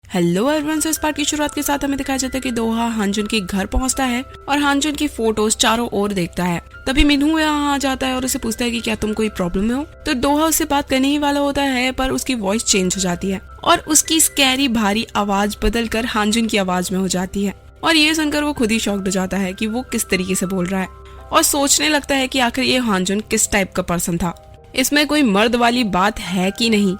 Hello everyone. इस part की शुरुआत के साथ हमें दिखाया जाता है कि दोहा हांजुन के घर पहुंचता है और हांजुन की फोटोज चारों ओर देखता है। तभी मिन्हू यहाँ आ जाता है और उसे पूछता है कि क्या तुम कोई प्रॉब्लम में हो। तो दोहा उससे बात करने ही वाला होता है पर उसकी वॉइस चेंज हो जाती है और उसकी स्कैरी भारी आवाज बदल कर हांजुन की आवाज में हो जाती है। और ये सुनकर वो खुद ही शॉक्ड हो जाता है कि वो किस तरीके से बोल रहा है और सोचने लगता है कि आखिर ये हांजुन किस टाइप का पर्सन था, इसमें कोई मर्द वाली बात है कि नहीं।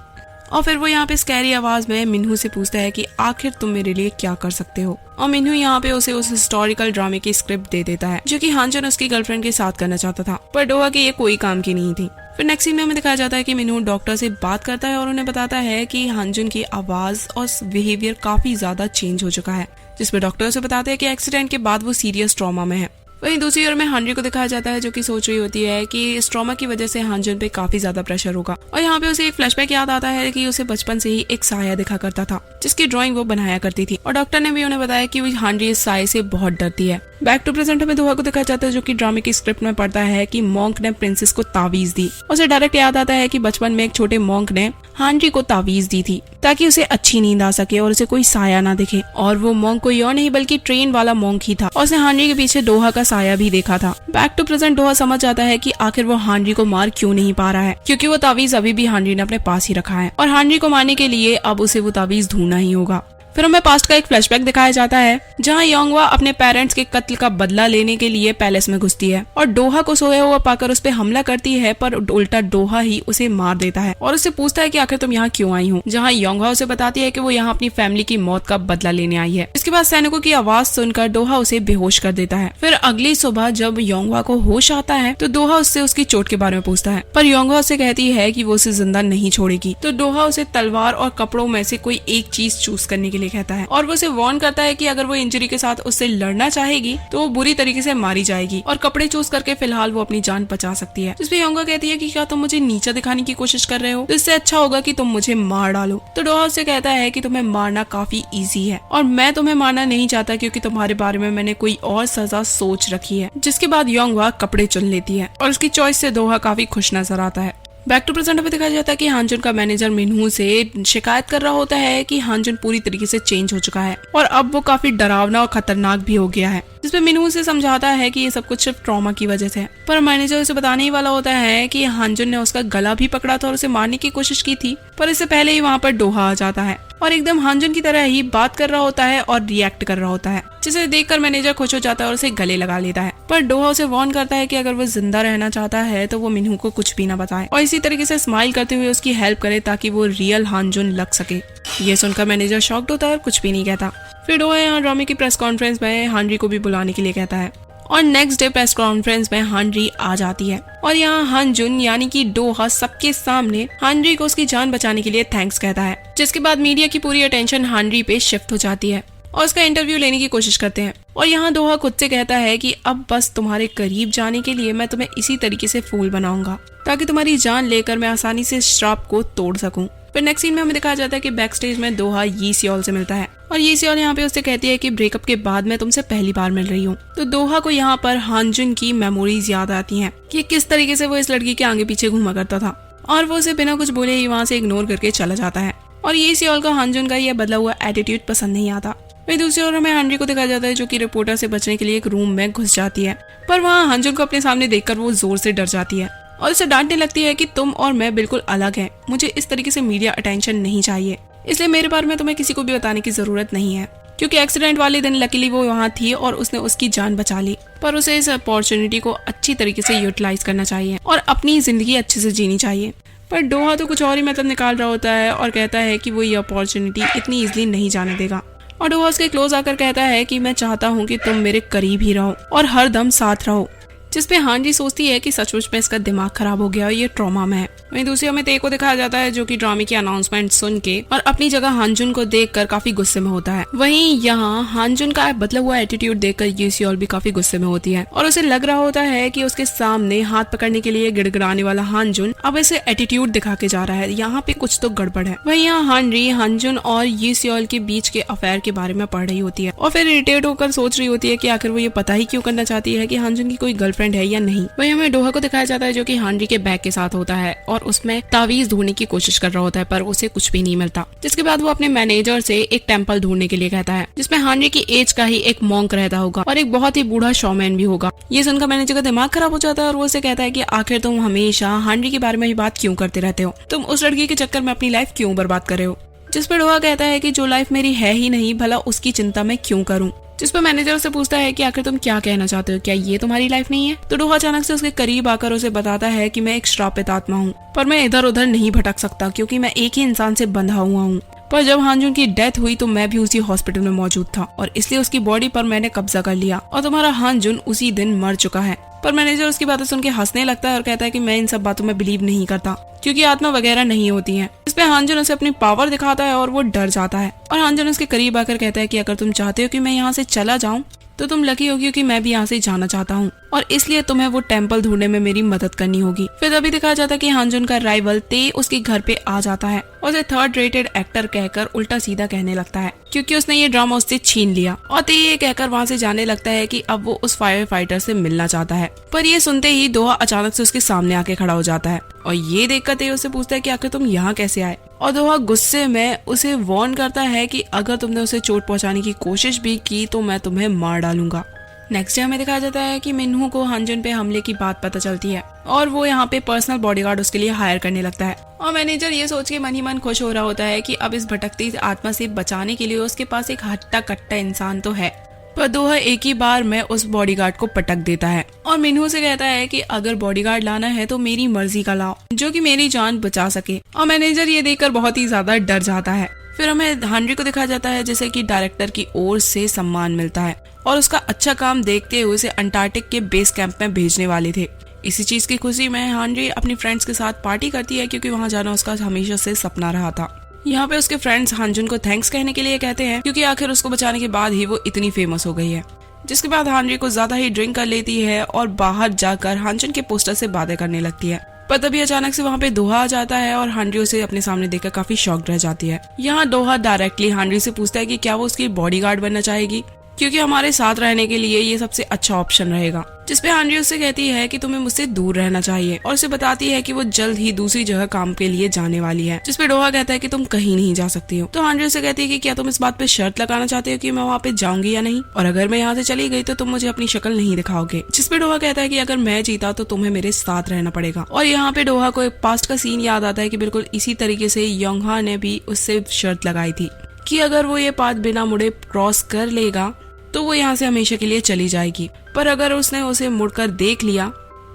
और फिर वो यहाँ पे स्कैरी आवाज में मिन्हू से पूछता है कि आखिर तुम मेरे लिए क्या कर सकते हो। और मिन्हू यहाँ पे उसे उस हिस्टोरिकल ड्रामे की स्क्रिप्ट दे देता है जो कि हांजुन उसकी गर्लफ्रेंड के साथ करना चाहता था, पर दोहा की ये कोई काम की नहीं थी। फिर नेक्स्ट सीन में हमें दिखाया जाता है कि मिन्हू डॉक्टर से बात करता है और उन्हें बताता है कि हांजुन की आवाज और बिहेवियर काफी ज्यादा चेंज हो चुका है, जिसमें डॉक्टर उसे बताते हैं कि एक्सीडेंट के बाद वो सीरियस ट्रॉमा में है। वहीं दूसरी ओर में हांरी को दिखाया जाता है जो कि सोच रही होती है कि इस ट्रॉमा की वजह से हांजुन पे काफी ज्यादा प्रेशर होगा। और यहाँ पे उसे एक फ्लैशबैक याद आता है कि उसे बचपन से ही एक साया दिखा करता था जिसकी ड्राइंग वो बनाया करती थी और डॉक्टर ने भी उन्हें बताया कि वो हांरी इस साये से बहुत डरती है। बैक टू प्रेजेंट में दोहा को दिखाया जाता है जो कि ड्रामे की स्क्रिप्ट में पढ़ता है कि मॉन्क ने प्रिंसेस को तावीज दी। उसे डायरेक्ट याद आता है कि बचपन में एक छोटे मॉन्क ने हांरी को तावीज दी थी ताकि उसे अच्छी नींद आ सके और उसे कोई साया ना दिखे। और वो मॉन्क कोई और नहीं बल्कि ट्रेन वाला मॉन्क ही था और उसने हांरी के पीछे दोहा का साया भी देखा था। बैक टू प्रेजेंट दोहा समझ जाता है कि आखिर वो हांरी को मार क्यों नहीं पा रहा है, क्योंकि वो तावीज अभी भी हांरी ने अपने पास ही रखा है और हांरी को मारने के लिए अब उसे वो तावीज ढूंढना ही होगा। फिर हमें पास्ट का एक फ्लैशबैक दिखाया जाता है जहां योंगवा अपने पेरेंट्स के कत्ल का बदला लेने के लिए पैलेस में घुसती है और दोहा को सोया हुआ पाकर उस पे हमला करती है, पर उल्टा दोहा ही उसे मार देता है और उससे पूछता है कि आखिर तुम यहाँ क्यों आई हो, जहां योंगवा उसे बताती है कि वो यहाँ अपनी फैमिली की मौत का बदला लेने आई है। इसके बाद सैनिकों की आवाज सुनकर दोहा उसे बेहोश कर देता है। फिर अगली सुबह जब योंगवा को होश आता है तो दोहा उससे उसकी चोट के बारे में पूछता है, पर योंगवा उसे कहती है कि वो उसे जिंदा नहीं छोड़ेगी। तो दोहा उसे तलवार और कपड़ों में से कोई एक चीज चूज करने के लिए कहता है और वो उसे वार्न करता है कि अगर वो इंजरी के साथ उससे लड़ना चाहेगी तो वो बुरी तरीके से मारी जाएगी और कपड़े चूज करके फिलहाल वो अपनी जान बचा सकती है। जिसपे योंगवा कहती है कि क्या तुम मुझे नीचा दिखाने की कोशिश कर रहे हो, तो इससे अच्छा होगा कि तुम मुझे मार डालो। तो दोहा उससे कहता है कि तुम्हें मारना काफी इजी है और मैं तुम्हें मारना नहीं चाहता क्योंकि तुम्हारे बारे में मैंने कोई और सजा सोच रखी है। जिसके बाद योंगवा कपड़े चुन लेती है और उसकी चॉइस से दोहा काफी खुश नजर आता है। बैक टू प्रेजेंट में दिखाया जाता है कि हांजुन का मैनेजर मिन्हू से शिकायत कर रहा होता है कि हांजुन पूरी तरीके से चेंज हो चुका है और अब वो काफी डरावना और खतरनाक भी हो गया है। जिसपे मिन्हू से समझाता है कि ये सब कुछ सिर्फ ट्रॉमा की वजह से है, पर मैनेजर उसे बताने ही वाला होता है कि हांजुन ने उसका गला भी पकड़ा था और उसे मारने की कोशिश की थी, पर इससे पहले ही वहाँ पर दोहा आ जाता है और एकदम हांजुन की तरह ही बात कर रहा होता है और रिएक्ट कर रहा होता है, जिसे देखकर मैनेजर खुश हो जाता है और उसे गले लगा लेता है। पर दोहा उसे वार्न करता है कि अगर वो जिंदा रहना चाहता है तो वो मिन्हू को कुछ भी ना बताए और इसी तरीके से स्माइल करते हुए उसकी हेल्प करे ताकि वो रियल हांजुन लग सके। ये सुनकर मैनेजर शॉक्ड होता है और कुछ भी नहीं कहता। फिर दोहा यहाँ ड्रामे की प्रेस कॉन्फ्रेंस में हांरी को भी बुलाने के लिए कहता है और नेक्स्ट डे प्रेस कॉन्फ्रेंस में हांरी आ जाती है और यहाँ हांजुन यानी कि दोहा सबके सामने हांरी को उसकी जान बचाने के लिए थैंक्स कहता है। जिसके बाद मीडिया की पूरी अटेंशन हांरी पे शिफ्ट हो जाती है और उसका इंटरव्यू लेने की कोशिश करते हैं और यहाँ दोहा खुद से कहता है कि अब बस तुम्हारे करीब जाने के लिए मैं तुम्हें इसी तरीके से फूल बनाऊंगा ताकि तुम्हारी जान लेकर मैं आसानी से श्राप को तोड़ सकूं। फिर नेक्स्ट सीन में हमें दिखाया जाता है कि बैक स्टेज में दोहा यी सियोल से मिलता है और यी सियोल यहाँ पे उससे कहती है कि ब्रेकअप के बाद मैं तुमसे पहली बार मिल रही हूँ। तो दोहा को यहाँ पर हांजुन की मेमोरीज याद आती हैं कि किस तरीके से वो इस लड़की के आगे पीछे घूमा करता था और वो उसे बिना कुछ बोले ही वहाँ से इग्नोर करके चला जाता है और यी सियोल को हांजुन का यह बदला हुआ एटीट्यूड पसंद नहीं आता। वही दूसरी ओर हमें हांरी को दिखाया जाता है जो कि रिपोर्टर से बचने के लिए एक रूम में घुस जाती है, पर वहाँ हांजुन को अपने सामने देखकर वो जोर से डर जाती है और उसे डांटने लगती है कि तुम और मैं बिल्कुल अलग हैं, मुझे इस तरीके से मीडिया अटेंशन नहीं चाहिए, इसलिए मेरे बारे में तुम्हें किसी को भी बताने की जरूरत नहीं है। क्योंकि एक्सीडेंट वाले दिन लकीली वो वहाँ थी और उसने उसकी जान बचा ली, पर उसे इस अपॉर्चुनिटी को अच्छी तरीके से यूटिलाइज करना चाहिए और अपनी जिंदगी अच्छे से जीनी चाहिए। पर दोहा तो कुछ और ही मतलब निकाल रहा होता है और कहता है कि वो ये अपॉर्चुनिटी इतनी इजीली नहीं जाने देगा और दोहा उसके क्लोज आकर कहता है कि मैं चाहता हूँ कि तुम मेरे करीब ही रहो और हर दम साथ रहो। जिसपे हांजी सोचती है कि सचमुच में इसका दिमाग खराब हो गया और ये ट्रॉमा में है। वहीं दूसरी हमें ते को दिखाया जाता है जो कि ड्रामे की अनाउंसमेंट सुन के और अपनी जगह हांजुन को देखकर काफी गुस्से में होता है। वहीं यहाँ हांजुन का बदला हुआ एटीट्यूड देखकर यी सियोल भी काफी गुस्से में होती है और उसे लग रहा होता है कि उसके सामने हाथ पकड़ने के लिए गिड़गिड़ाने वाला हांजुन अब ऐसे एटीट्यूड दिखा के जा रहा है, यहाँ पे कुछ तो गड़बड़ है। वहीं यहाँ हांरी हांजुन और यी सियोल के बीच के अफेयर के बारे में पढ़ रही होती है और फिर इरिटेट होकर सोच रही होती है कि आखिर वो ये पता ही क्यों करना चाहती है कि हांजुन की कोई गर्लफ्रेंड है या नहीं। वहीं हमें दोहा को दिखाया जाता है जो कि हांरी के बैग के साथ होता है और उसमें तावीज ढूंढने की कोशिश कर रहा होता है, पर उसे कुछ भी नहीं मिलता। जिसके बाद वो अपने मैनेजर से एक टेम्पल ढूंढने के लिए कहता है जिसमें हानरी की एज का ही एक मॉन्क रहता होगा और एक बहुत ही बूढ़ा शोमैन भी होगा। ये सुनकर मैनेजर का दिमाग खराब हो जाता है और वो उसे कहता है कि आखिर तुम हमेशा हानरी के बारे में ही बात क्यों करते रहते हो, तुम उस लड़की के चक्कर में अपनी लाइफ क्यों बर्बाद कर रहे हो। जिस पे डोहा कहता है कि जो लाइफ मेरी है ही नहीं, भला उसकी चिंता मैं क्यों करूं। जिस पर मैनेजर से पूछता है कि आखिर तुम क्या कहना चाहते हो, क्या ये तुम्हारी लाइफ नहीं है। तो डोहा अचानक से उसके करीब आकर उसे बताता है कि मैं एक श्रापित आत्मा हूँ, पर मैं इधर उधर नहीं भटक सकता क्योंकि मैं एक ही इंसान से बंधा हुआ हूँ। पर जब हानजुन की डेथ हुई तो मैं भी उसी हॉस्पिटल में मौजूद था और इसलिए उसकी बॉडी पर मैंने कब्जा कर लिया और तुम्हारा हानजुन उसी दिन मर चुका है। पर मैनेजर उसकी बातें सुन के हंसने लगता है और कहता है कि मैं इन सब बातों में बिलीव नहीं करता क्योंकि आत्मा वगैरह नहीं होती है। इस पे हानजुन उसे अपनी पावर दिखाता है और वो डर जाता है और हानजुन उसके करीब आकर कहता है कि अगर तुम चाहते हो कि मैं यहाँ से चला जाऊँ तो तुम लकी होगी क्योंकि मैं भी यहाँ से जाना चाहता हूँ और इसलिए तुम्हें वो टेम्पल ढूंढने में मेरी मदद करनी होगी। फिर तभी दिखाया जाता है कि हानजुन का राइवल ते उसके घर पे आ जाता है और उसे थर्ड रेटेड एक्टर कहकर उल्टा सीधा कहने लगता है क्योंकि उसने ये ड्रामा उससे छीन लिया और ते ये कहकर वहाँ से जाने लगता है कि अब वो उस फायर फाइटर से मिलना चाहता है। पर ये सुनते ही दोहा अचानक से उसके सामने आके खड़ा हो जाता है और ये देखकर ते उससे पूछता है कि आखिर तुम यहाँ कैसे आए। और दोहा गुस्से में उसे वार्न करता है कि अगर तुमने उसे चोट पहुंचाने की कोशिश भी की तो मैं तुम्हें मार डालूंगा। नेक्स्ट डे हमें दिखाया जाता है कि मिन्हू को हानजुन पे हमले की बात पता चलती है और वो यहाँ पे पर्सनल बॉडीगार्ड उसके लिए हायर करने लगता है और मैनेजर ये सोच के मन ही मन खुश हो रहा होता है कि अब इस भटकती आत्मा से बचाने के लिए उसके पास एक हट्टा कट्टा इंसान तो है। पर दोहा एक ही बार में उस बॉडीगार्ड को पटक देता है और मिन्हू से कहता है कि अगर बॉडीगार्ड लाना है तो मेरी मर्जी का लाओ जो कि मेरी जान बचा सके। और मैनेजर ये देखकर बहुत ही ज्यादा डर जाता है। फिर हमें हानरी को दिखाया जाता है जैसे कि डायरेक्टर की ओर से सम्मान मिलता है और उसका अच्छा काम देखते हुए उसे अंटार्कटिक के बेस कैंप में भेजने वाले थे। इसी चीज की खुशी में हानरी अपनी फ्रेंड्स के साथ पार्टी करती है क्योंकि वहाँ जाना उसका हमेशा से सपना रहा था। यहाँ पे उसके फ्रेंड्स हानजुन को थैंक्स कहने के लिए कहते हैं क्योंकि आखिर उसको बचाने के बाद ही वो इतनी फेमस हो गई है। जिसके बाद हानरी को ज्यादा ही ड्रिंक कर लेती है और बाहर जाकर हानजुन के पोस्टर से बातें करने लगती है। पर तभी अचानक से वहाँ पे दोहा आ जाता है और हानरी उसे अपने सामने देखकर काफी शॉक्ड रह जाती है। यहाँ दोहा डायरेक्टली हानरी से पूछता है कि क्या वो उसकी बॉडीगार्ड बनना चाहेगी क्योंकि हमारे साथ रहने के लिए ये सबसे अच्छा ऑप्शन रहेगा। जिसपे हानरी उससे कहती है कि तुम्हें मुझसे दूर रहना चाहिए और उसे बताती है कि वो जल्द ही दूसरी जगह काम के लिए जाने वाली है। जिसपे डोहा कहता है कि तुम कहीं नहीं जा सकती हो। तो हानरी उससे कहती है कि क्या तुम इस बात पे शर्त लगाना चाहते हो कि मैं वहाँ पे जाऊंगी या नहीं, और अगर मैं यहाँ से चली गई तो तुम मुझे अपनी शक्ल नहीं दिखाओगे। जिसपे डोहा कहता है कि अगर मैं जीता तो तुम्हें मेरे साथ रहना पड़ेगा। और यहाँ पे डोहा को एक पास्ट का सीन याद आता है कि बिल्कुल इसी तरीके से योंगहा ने भी उससे शर्त लगाई थी कि अगर वो ये पाथ बिना मुड़े क्रॉस कर लेगा तो वो यहाँ से हमेशा के लिए चली जाएगी। पर अगर उसने उसे मुड़कर देख लिया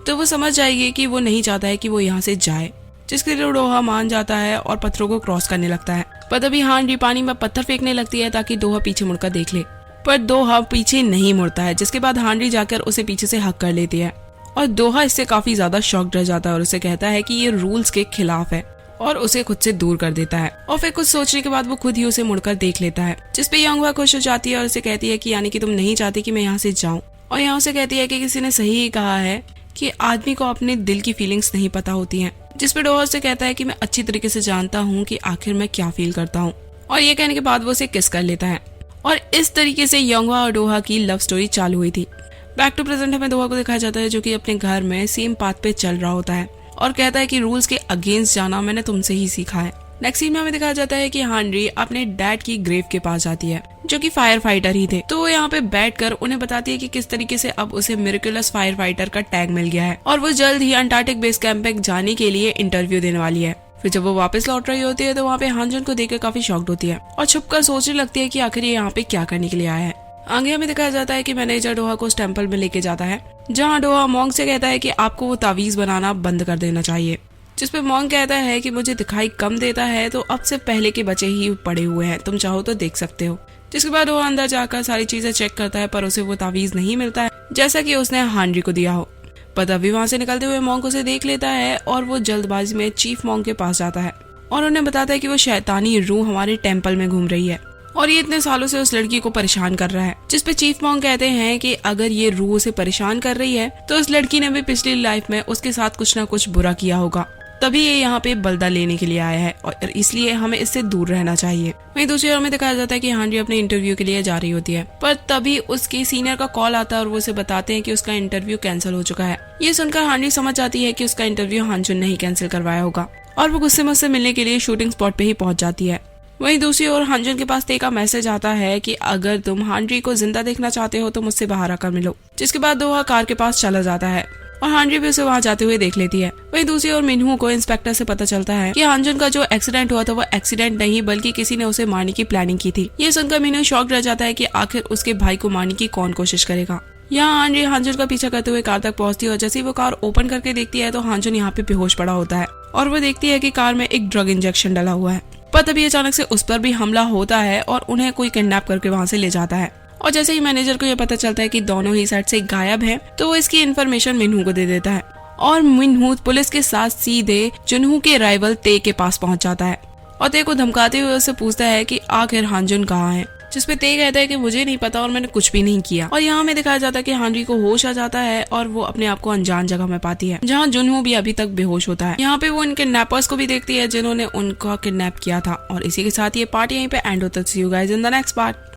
तो वो समझ जाएगी कि वो नहीं चाहता है कि वो यहाँ से जाए। जिसके लिए दोहा मान जाता है और पत्थरों को क्रॉस करने लगता है। पर तभी हानरी पानी में पत्थर फेंकने लगती है ताकि दोहा पीछे मुड़कर देख ले, पर दोहा पीछे नहीं मुड़ता है। जिसके बाद हानरी जाकर उसे पीछे से हक कर लेती है और दोहा इससे काफी ज्यादा शॉक्ड रह जाता है और उसे कहता है कि ये रूल्स के खिलाफ है और उसे खुद से दूर कर देता है। और फिर कुछ सोचने के बाद वो खुद ही उसे मुड़कर देख लेता है। जिसपे योंगहा खुश हो जाती है और उसे कहती है कि यानी कि तुम नहीं चाहती कि मैं यहाँ से जाऊं। और यहाँ से कहती है कि किसी ने सही ही कहा है कि आदमी को अपने दिल की फीलिंग्स नहीं पता होती हैं। जिसपे डोहा से कहता है कि मैं अच्छी तरीके से जानता हूँ कि आखिर मैं क्या फील करता हूँ। और ये कहने के बाद वो उसे किस कर लेता है और इस तरीके से योंगहा और डोहा की लव स्टोरी चालू हुई थी। बैक टू प्रेजेंट हमें दोहा को दिखाया जाता है जो कि अपने घर में सेम पाथ पे चल रहा होता है और कहता है कि रूल्स के अगेंस्ट जाना मैंने तुमसे ही सीखा है। नेक्स्ट सीन में हमें दिखाया जाता है कि हानरी अपने डैड की ग्रेव के पास जाती है जो कि फायर फाइटर ही थे। तो वो यहाँ पे बैठकर उन्हें बताती है कि किस तरीके से अब उसे मिरेकुलस फायर फाइटर का टैग मिल गया है और वो जल्द ही अंटार्कटिक बेस कैंप पे जाने के लिए इंटरव्यू देने वाली है। फिर जब वो वापस लौट रही होती है तो वहाँ पे हानजुन को देखकर काफी शॉक्ड होती है और छुपकर सोचने लगती है कि आखिर ये यहाँ पे क्या करने के लिए आया है। आगे हमें दिखाया जाता है कि मैनेजर डोहा को उस टेम्पल में लेके जाता है जहाँ डोहा मॉन्क से कहता है कि आपको वो तावीज बनाना बंद कर देना चाहिए। जिसपे मॉन्क कहता है कि मुझे दिखाई कम देता है तो अब से पहले के बचे ही पड़े हुए हैं, तुम चाहो तो देख सकते हो। जिसके बाद डोहा अंदर जाकर सारी चीजें चेक करता है पर उसे वो तावीज नहीं मिलता है जैसा कि उसने हानरी को दिया हो। पर तभी वहाँ से निकलते हुए मॉन्क उसे देख लेता है और वो जल्दबाजी में चीफ मॉन्क के पास जाता है और उन्हें बताता है कि वो शैतानी रूह हमारे टेम्पल में घूम रही है और ये इतने सालों से उस लड़की को परेशान कर रहा है। जिसपे चीफ मॉन्क कहते हैं कि अगर ये रूह उसे परेशान कर रही है तो उस लड़की ने भी पिछली लाइफ में उसके साथ कुछ ना कुछ बुरा किया होगा तभी ये यहाँ पे बलदा लेने के लिए आया है और इसलिए हमें इससे दूर रहना चाहिए। वहीं दूसरी ओर में दिखाया जाता है कि हांजी अपने इंटरव्यू के लिए जा रही होती है, पर तभी उसके सीनियर का कॉल आता है और वो उसे बताते हैं कि उसका इंटरव्यू कैंसिल हो चुका है। ये सुनकर हांजी समझ जाती है कि उसका इंटरव्यू हांजुन ने ही कैंसिल करवाया होगा और वो गुस्से में उससे मिलने के लिए शूटिंग स्पॉट पे ही पहुंच जाती है। वहीं दूसरी ओर हांजुन के पास ते का मैसेज आता है कि अगर तुम हांजी को जिंदा देखना चाहते हो तो मुझसे बाहर आकर मिलो। जिसके बाद दोहा कार के पास चला जाता है और हांजी भी उसे वहां जाते हुए देख लेती है। वहीं दूसरी ओर मिनहू को इंस्पेक्टर से पता चलता है कि हांजुन का जो एक्सीडेंट हुआ था वो एक्सीडेंट नहीं बल्कि किसी ने उसे मारने की प्लानिंग की थी। ये सुनकर मिनहू शॉक रह जाता है कि आखिर उसके भाई को मारने की कौन कोशिश करेगा। यहाँ हांजी हांजुन का पीछा करते हुए कार तक पहुंचती है और जैसे ही वो कार ओपन करके देखती है तो हांजुन यहाँ पे बेहोश पड़ा होता है और वो देखती है कि कार में एक ड्रग इंजेक्शन डला हुआ है। पर तभी अचानक से उस पर भी हमला होता है और उन्हें कोई किडनैप करके वहां से ले जाता है। और जैसे ही मैनेजर को ये पता चलता है कि दोनों ही साइड से गायब हैं, तो वो इसकी इन्फॉर्मेशन मिनहू को दे देता है और मिनहू पुलिस के साथ सीधे जुनहू के राइवल ते के पास पहुंच जाता है और ते को धमकाते हुए उससे पूछता है कि आखिर हांजुन कहाँ है। जिसपे ते कहता है कि मुझे नहीं पता और मैंने कुछ भी नहीं किया। और यहाँ में दिखाया जाता है कि हांजी को होश आ जाता है और वो अपने आप को अनजान जगह में पाती है जहाँ जुनहू भी अभी तक बेहोश होता है। यहाँ पे वो इन किडनैपर्स को भी देखती है जिन्होंने उनका किडनैप किया था और इसी के साथ ये पार्ट यहीं पे एंड होता है। See you guys in the next part.